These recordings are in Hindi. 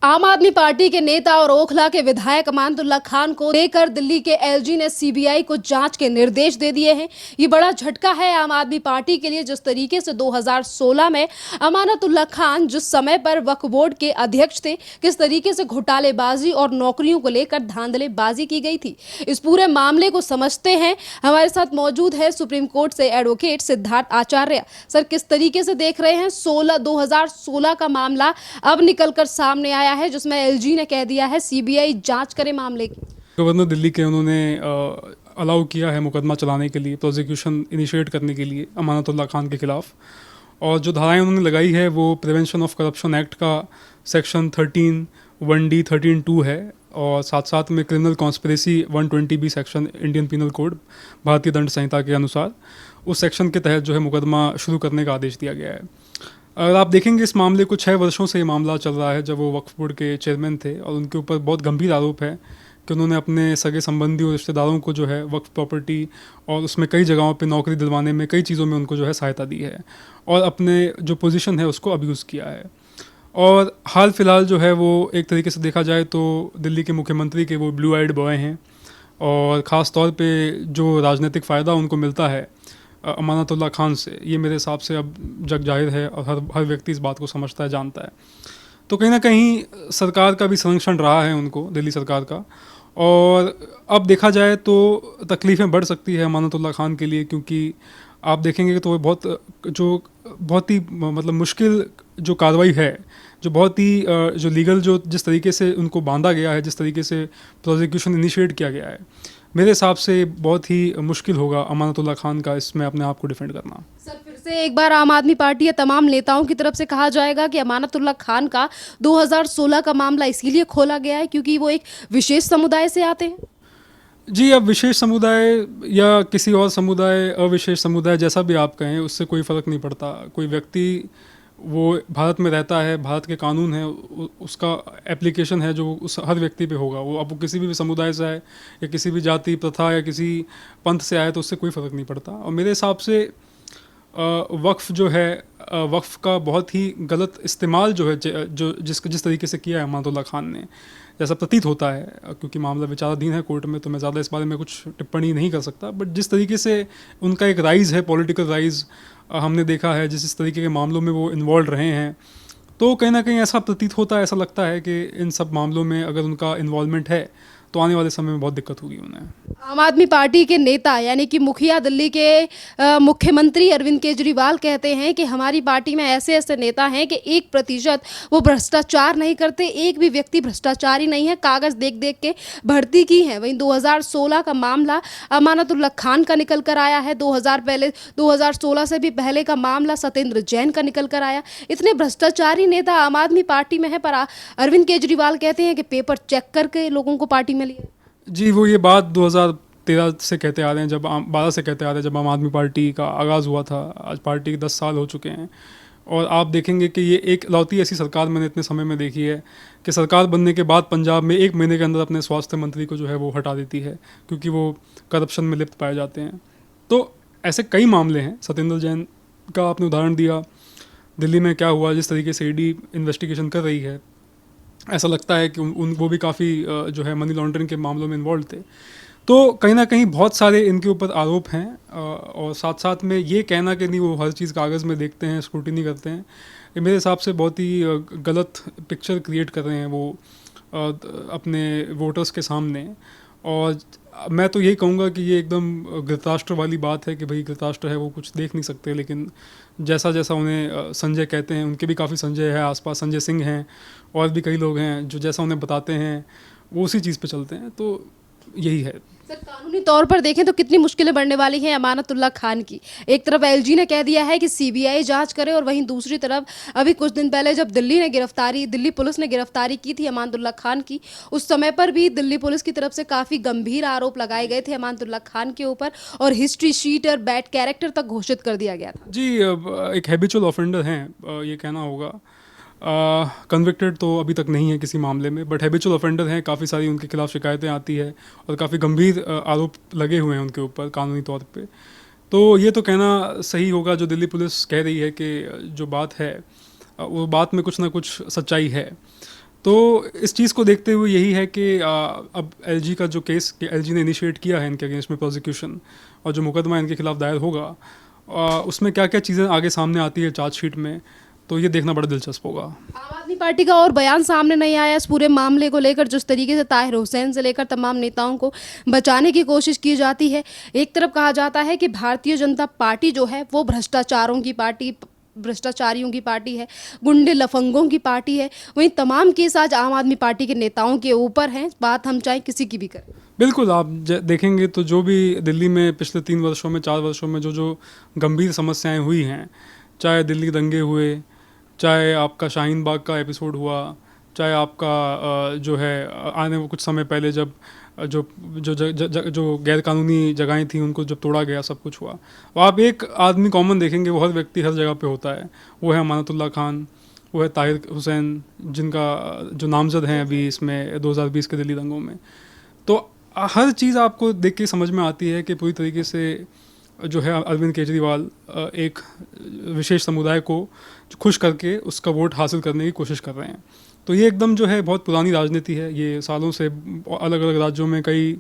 आम आदमी पार्टी के नेता और ओखला के विधायक अमानतुल्ला खान को लेकर दिल्ली के एलजी ने सीबीआई को जांच के निर्देश दे दिए हैं। ये बड़ा झटका है आम आदमी पार्टी के लिए। जिस तरीके से 2016 में अमानतुल्ला खान जिस समय पर वक्फ बोर्ड के अध्यक्ष थे, किस तरीके से घोटालेबाजी और नौकरियों को लेकर धांधलेबाजी की गई थी, इस पूरे मामले को समझते हैं। हमारे साथ मौजूद है सुप्रीम कोर्ट से एडवोकेट सिद्धार्थ आचार्य। सर, किस तरीके से देख रहे हैं 2016 का मामला अब निकलकर सामने आया है, जिसमें एलजी ने कह दिया है सीबीआई जांच करे मामले की। गवर्नर दिल्ली के उन्होंने अलाउ किया है मुकदमा चलाने के लिए, प्रोसिक्यूशन इनिशिएट करने के लिए अमानतुल्ला खान के खिलाफ। और जो धाराएं उन्होंने लगाई है वो प्रिवेंशन ऑफ करप्शन एक्ट का सेक्शन 13(1)(d), 13(2) है, और साथ साथ में criminal conspiracy 120B section Indian penal code, भारतीय दंड संहिता के अनुसार उस सेक्शन के तहत जो है मुकदमा शुरू करने का आदेश दिया गया है। अगर आप देखेंगे इस मामले को 6 वर्षों से ये मामला चल रहा है, जब वो वक्फ बोर्ड के चेयरमैन थे, और उनके ऊपर बहुत गंभीर आरोप है कि उन्होंने अपने सगे संबंधी और रिश्तेदारों को जो है वक्फ प्रॉपर्टी और उसमें कई जगहों पे नौकरी दिलवाने में, कई चीज़ों में उनको जो है सहायता दी है, और अपने जो पोजीशन है उसको अब्यूज़ किया है। और हाल फिलहाल जो है वो एक तरीके से देखा जाए तो दिल्ली के मुख्यमंत्री के वो ब्लू आइड बॉय हैं, और ख़ास तौर पे जो राजनीतिक फ़ायदा उनको मिलता है अमानतुल्ला खान से, ये मेरे हिसाब से अब जग जाहिर है, और हर व्यक्ति इस बात को समझता है, जानता है। तो कहीं ना कहीं सरकार का भी संरक्षण रहा है उनको, दिल्ली सरकार का। और अब देखा जाए तो तकलीफ़ें बढ़ सकती है अमानतुल्ला खान के लिए, क्योंकि आप देखेंगे तो बहुत ही मतलब मुश्किल जो कार्रवाई है, जो बहुत ही जो लीगल, जो जिस तरीके से उनको बांधा गया है, जिस तरीके से प्रोसिक्यूशन इनिशिएट किया गया है, मेरे हिसाब से बहुत ही मुश्किल होगा अमानतुल्ला खान का इसमें अपने आप को डिफेंड करना। सर, फिर से एक बार आम आदमी पार्टी या तमाम नेताओं की तरफ से कहा जाएगा कि अमानतुल्ला खान का 2016 का मामला इसीलिए खोला गया है क्योंकि वो एक विशेष समुदाय से आते हैं। जी, अब विशेष समुदाय या किसी और समुदाय, अविशेष समुदाय, जैसा भी आप कहें, उससे कोई फ़र्क नहीं पड़ता। कोई व्यक्ति वो भारत में रहता है, भारत के कानून है, उसका एप्लीकेशन है जो उस हर व्यक्ति पे होगा। वो अब वो किसी भी समुदाय से आए, या किसी भी जाति प्रथा या किसी पंथ से आए, तो उससे कोई फ़र्क नहीं पड़ता। और मेरे हिसाब से वक्फ़ जो है, वक्फ़ का बहुत ही गलत इस्तेमाल जो है, जिस तरीके से किया है अमानतुल्ला खान ने, जैसा प्रतीत होता है, क्योंकि मामला विचाराधीन है कोर्ट में, तो मैं ज़्यादा इस बारे में कुछ टिप्पणी नहीं कर सकता। बट जिस तरीके से उनका एक राइज़ है, पॉलिटिकल राइज़, हमने देखा है, जिस तरीके के मामलों में वो इन्वॉल्व रहे हैं, तो कहीं ना कहीं ऐसा प्रतीत होता है, ऐसा लगता है कि इन सब मामलों में अगर उनका इन्वॉल्वमेंट है तो आने वाले समय में बहुत दिक्कत होगी उन्हें। आम आदमी पार्टी के नेता यानी कि मुखिया दिल्ली के मुख्यमंत्री अरविंद केजरीवाल कहते हैं कि हमारी पार्टी में ऐसे ऐसे नेता हैं कि 1% वो भ्रष्टाचार नहीं करते, एक भी व्यक्ति भ्रष्टाचारी नहीं है, कागज देख देख के भर्ती की है। वहीं 2016 का मामला अमानतुल्ला खान का निकल कर आया है। 2016 से भी पहले का मामला सत्येंद्र जैन का निकल कर आया। इतने भ्रष्टाचारी नेता आम आदमी पार्टी में है, पर अरविंद केजरीवाल कहते हैं कि पेपर चेक करके लोगों को पार्टी में लिए। जी, वो ये बात 2013 से कहते आ रहे हैं, जब 12 से कहते आ रहे हैं, जब आम आदमी पार्टी का आगाज़ हुआ था। आज पार्टी के 10 साल हो चुके हैं, और आप देखेंगे कि ये एक लौती ऐसी सरकार मैंने इतने समय में देखी है कि सरकार बनने के बाद पंजाब में 1 महीने के अंदर अपने स्वास्थ्य मंत्री को जो है वो हटा देती है, क्योंकि वो करप्शन में लिप्त पाए जाते हैं। तो ऐसे कई मामले हैं। सत्येंद्र जैन का आपने उदाहरण दिया, दिल्ली में क्या हुआ, जिस तरीके से ईडी इन्वेस्टिगेशन कर रही है, ऐसा लगता है कि वो भी काफ़ी जो है मनी लॉन्ड्रिंग के मामलों में इन्वॉल्व थे। तो कहीं ना कहीं बहुत सारे इनके ऊपर आरोप हैं, और साथ साथ में ये कहना कि नहीं वो हर चीज़ कागज़ में देखते हैं, स्क्रूटिनी करते हैं, ये मेरे हिसाब से बहुत ही गलत पिक्चर क्रिएट कर रहे हैं वो अपने वोटर्स के सामने। और मैं तो यही कहूँगा कि ये एकदम धृतराष्ट्र वाली बात है कि भाई धृतराष्ट्र है, वो कुछ देख नहीं सकते, लेकिन जैसा जैसा उन्हें संजय कहते हैं, उनके भी काफ़ी संजय है आसपास, संजय सिंह हैं, और भी कई लोग हैं जो जैसा उन्हें बताते हैं वो उसी चीज़ पे चलते हैं। तो यही है। सर, कानूनी तौर पर देखें तो कितनी मुश्किलें बढ़ने वाली हैं अमानतुल्ला खान की। एक तरफ एलजी ने कह दिया है कि सीबीआई जांच करे, और वहीं दूसरी तरफ अभी कुछ दिन पहले जब दिल्ली पुलिस ने गिरफ्तारी की थी अमानतुल्ला खान की, उस समय पर भी दिल्ली पुलिस की तरफ से काफ़ी गंभीर आरोप लगाए गए थे अमानतुल्ला खान के ऊपर, और हिस्ट्री शीट और बैड कैरेक्टर तक घोषित कर दिया गया था। जी, अब एक हैबिचुअल ऑफेंडर हैं, ये कहना होगा। कन्विक्टेड तो अभी तक नहीं है किसी मामले में, बट हैबिचुअल ऑफेंडर हैं, काफ़ी सारी उनके खिलाफ शिकायतें आती है, और काफ़ी गंभीर आरोप लगे हुए हैं उनके ऊपर कानूनी तौर पे। तो ये तो कहना सही होगा जो दिल्ली पुलिस कह रही है कि जो बात है वो बात में कुछ ना कुछ सच्चाई है। तो इस चीज़ को देखते हुए यही है कि अब एलजी का जो केस एलजी ने इनिशिएट किया है इनके अगेंस्ट में प्रोसिक्यूशन, और जो मुकदमा इनके खिलाफ दायर होगा, उसमें क्या क्या चीज़ें आगे सामने आती है चार्जशीट में, तो ये देखना बड़ा दिलचस्प होगा। आम आदमी पार्टी का और बयान सामने नहीं आया इस पूरे मामले को लेकर, जिस तरीके से ताहिर हुसैन से लेकर तमाम नेताओं को बचाने की कोशिश की जाती है। एक तरफ कहा जाता है कि भारतीय जनता पार्टी जो है वो भ्रष्टाचारों की पार्टी, भ्रष्टाचारियों की पार्टी है, गुंडे लफंगों की पार्टी है, वहीं तमाम केस आज आम आदमी पार्टी के नेताओं के ऊपर हैं, बात हम चाहे किसी की भी करें। बिल्कुल, आप देखेंगे तो जो भी दिल्ली में पिछले 3 वर्षों में 4 वर्षों में जो जो गंभीर समस्याएं हुई हैं, चाहे दिल्ली दंगे हुए, चाहे आपका शाहीन बाग का एपिसोड हुआ, चाहे आपका जो है आने वो कुछ समय पहले जब जो जो ज, ज, ज, जो गैर कानूनी जगहें थी उनको जब तोड़ा गया, सब कुछ हुआ। और आप एक आदमी कॉमन देखेंगे, वो हर व्यक्ति हर जगह पे होता है, वो है अमानतुल्लाह खान, वो है ताहिर हुसैन, जिनका जो नामजद हैं अभी इसमें 2020 के दिल्ली दंगों में। तो हर चीज़ आपको देख के समझ में आती है कि पूरी तरीके से जो है अरविंद केजरीवाल एक विशेष समुदाय को खुश करके उसका वोट हासिल करने की कोशिश कर रहे हैं। तो ये एकदम जो है बहुत पुरानी राजनीति है, ये सालों से अलग अलग राज्यों में कई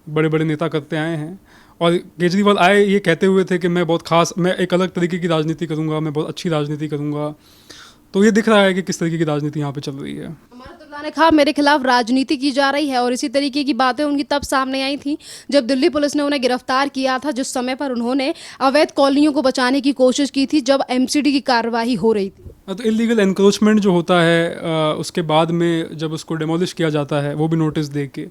बड़े बड़े नेता करते आए हैं। और केजरीवाल आए ये कहते हुए थे कि मैं बहुत खास, मैं एक अलग तरीके की राजनीति करूँगा, मैं बहुत अच्छी राजनीति करूँगा। तो ये दिख रहा है कि किस तरीके की राजनीति यहाँ पे चल रही है। अमानतुल्लाह ने कहा मेरे खिलाफ राजनीति की जा रही है, और इसी तरीके की बातें उनकी तब सामने आई थी जब दिल्ली पुलिस ने उन्हें गिरफ्तार किया था, जिस समय पर उन्होंने अवैध कॉलोनियों को बचाने की कोशिश की थी, जब एमसीडी की कार्रवाई हो रही थी। तो इलीगल एनक्रोचमेंट जो होता है उसके बाद में जब उसको डेमोलिश किया जाता है, वो भी नोटिस दे के,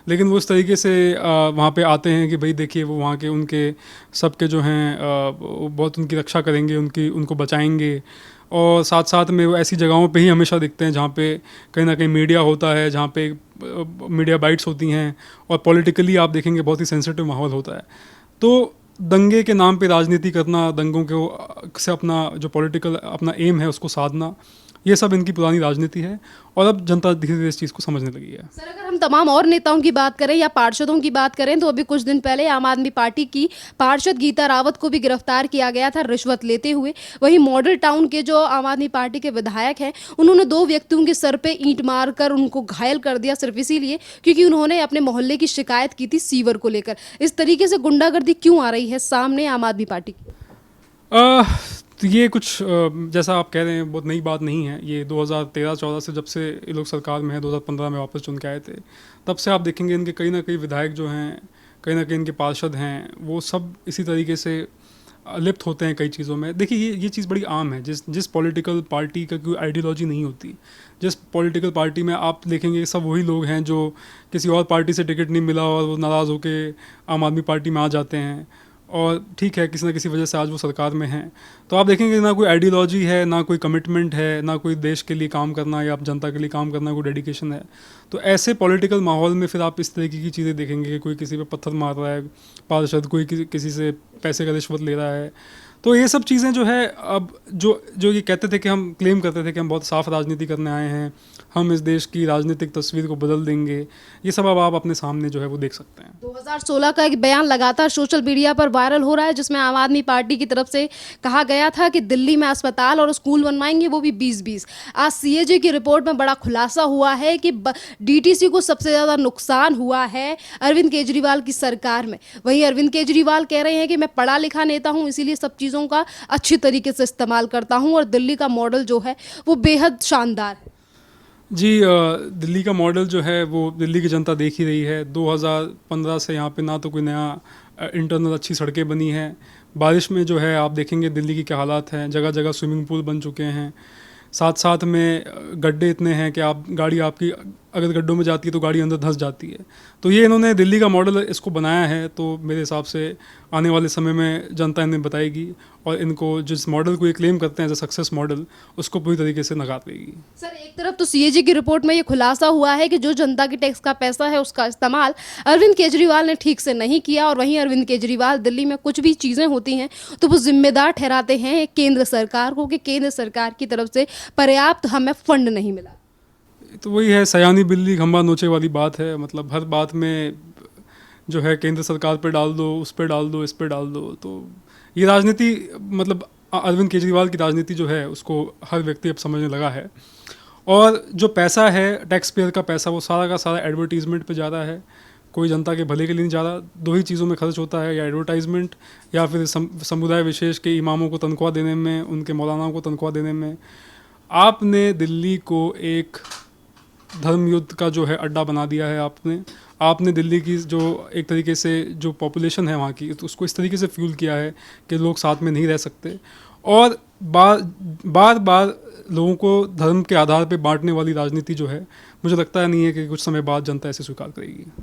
लेकिन वो इस तरीके से वहाँ पे आते हैं कि भाई देखिए वो वहाँ के उनके सबके जो हैं बहुत उनकी रक्षा करेंगे, उनको बचाएंगे। और साथ साथ में वो ऐसी जगहों पे ही हमेशा दिखते हैं जहाँ पे कहीं ना कहीं मीडिया होता है, जहाँ पे मीडिया बाइट्स होती हैं, और पॉलिटिकली आप देखेंगे बहुत ही सेंसिटिव माहौल होता है। तो दंगे के नाम पे राजनीति करना, दंगों को से अपना जो पॉलिटिकल अपना एम है उसको साधना, ये सब इनकी पुरानी राजनीति है, और अब जनता धीरे धीरे इस चीज़ को समझने लगी है। सर, अगर हम तमाम और नेताओं की बात करें या पार्षदों की बात करें, तो अभी कुछ दिन पहले आम आदमी पार्टी की पार्षद गीता रावत को भी गिरफ्तार किया गया था रिश्वत लेते हुए। वहीं मॉडल टाउन के जो आम आदमी पार्टी के विधायक हैं, उन्होंने 2 व्यक्तियों के सर पे ईंट मारकर उनको घायल कर दिया, सिर्फ इसीलिए क्योंकि उन्होंने अपने मोहल्ले की शिकायत की थी सीवर को लेकर। इस तरीके से गुंडागर्दी क्यों आ रही है सामने आम आदमी पार्टी की? तो ये कुछ जैसा आप कह रहे हैं बहुत नई बात नहीं है। ये 2013-14 से जब से ये लोग सरकार में है, 2015 में वापस चुन के आए थे, तब से आप देखेंगे इनके कई ना कई विधायक जो हैं, कहीं ना कहीं इनके पार्षद हैं, वो सब इसी तरीके से लिप्त होते हैं कई चीज़ों में। देखिए ये चीज़ बड़ी आम है, जिस पॉलिटिकल पार्टी का कोई आइडियोलॉजी नहीं होती, जिस पॉलिटिकल पार्टी में आप देखेंगे सब वही लोग हैं जो किसी और पार्टी से टिकट नहीं मिला और वो नाराज़ होकर आम आदमी पार्टी में आ जाते हैं, और ठीक है किसी न किसी वजह से आज वो सरकार में हैं। तो आप देखेंगे ना कोई आइडियोलॉजी है, ना कोई कमिटमेंट है, ना कोई देश के लिए काम करना या जनता के लिए काम करना कोई डेडिकेशन है। तो ऐसे पॉलिटिकल माहौल में फिर आप इस तरीके की चीज़ें देखेंगे कि कोई किसी पे पत्थर मार रहा है पार्षद, कोई किसी से पैसे का रिश्वत ले रहा है। तो ये सब चीज़ें जो है, अब जो ये कहते थे कि हम क्लेम करते थे कि हम बहुत साफ राजनीति करने आए हैं, हम इस देश की राजनीतिक तस्वीर को बदल देंगे, ये सब अब आप अपने सामने जो है वो देख सकते हैं। 2016 का एक बयान लगातार सोशल मीडिया पर वायरल हो रहा है, जिसमें आम आदमी पार्टी की तरफ से कहा गया था कि दिल्ली में अस्पताल और स्कूल बनवाएंगे, वो भी 20-20। आज सीएजी की रिपोर्ट में बड़ा खुलासा हुआ है कि डीटीसी को सबसे ज़्यादा नुकसान हुआ है अरविंद केजरीवाल की सरकार में। वहीं अरविंद केजरीवाल कह रहे हैं कि मैं पढ़ा लिखा नेता हूँ, इसीलिए सब चीज़ों का अच्छी तरीके से इस्तेमाल करता हूँ, और दिल्ली का मॉडल जो है वो बेहद शानदार है। जी, दिल्ली का मॉडल जो है वो दिल्ली की जनता देख ही रही है। 2015 से यहाँ पे ना तो कोई नया इंटरनल अच्छी सड़कें बनी हैं, बारिश में जो है आप देखेंगे दिल्ली की क्या हालात हैं, जगह जगह स्विमिंग पूल बन चुके हैं, साथ साथ में गड्ढे इतने हैं कि आप गाड़ी आपकी अगर गड्ढों में जाती है तो गाड़ी अंदर धंस जाती है। तो ये इन्होंने दिल्ली का मॉडल इसको बनाया है, तो मेरे हिसाब से आने वाले समय में जनता इन्हें बताएगी, और इनको जिस मॉडल को ये क्लेम करते हैं एज अ सक्सेस मॉडल, उसको पूरी तरीके से नकार देगी। सर, एक तरफ तो सीएजी की रिपोर्ट में ये खुलासा हुआ है कि जो जनता की टैक्स का पैसा है उसका इस्तेमाल अरविंद केजरीवाल ने ठीक से नहीं किया, और वहीं अरविंद केजरीवाल दिल्ली में कुछ भी चीज़ें होती हैं तो वो जिम्मेदार ठहराते हैं केंद्र सरकार को कि केंद्र सरकार की तरफ से पर्याप्त हमें फंड नहीं मिला। तो वही है, सयानी बिल्ली खंबा नोचे वाली बात है। मतलब हर बात में जो है केंद्र सरकार पे डाल दो, उस पे डाल दो, इस पे डाल दो। तो ये राजनीति, मतलब अरविंद केजरीवाल की राजनीति जो है उसको हर व्यक्ति अब समझने लगा है। और जो पैसा है टैक्स पेयर का पैसा, वो सारा का सारा एडवर्टीजमेंट पे जा रहा है, कोई जनता के भले के लिए नहीं जा रहा। दो ही चीज़ों में खर्च होता है, या एडवर्टाइजमेंट या फिर समुदाय विशेष के इमामों को तनख्वाह देने में, उनके मौलानाओं को तनख्वाह देने में। आपने दिल्ली को एक धर्म युद्ध का जो है अड्डा बना दिया है। आपने दिल्ली की जो एक तरीके से जो पॉपुलेशन है वहाँ की, तो उसको इस तरीके से फ्यूल किया है कि लोग साथ में नहीं रह सकते। और बार बार लोगों को धर्म के आधार पे बांटने वाली राजनीति जो है, मुझे लगता नहीं है कि कुछ समय बाद जनता ऐसे स्वीकार करेगी।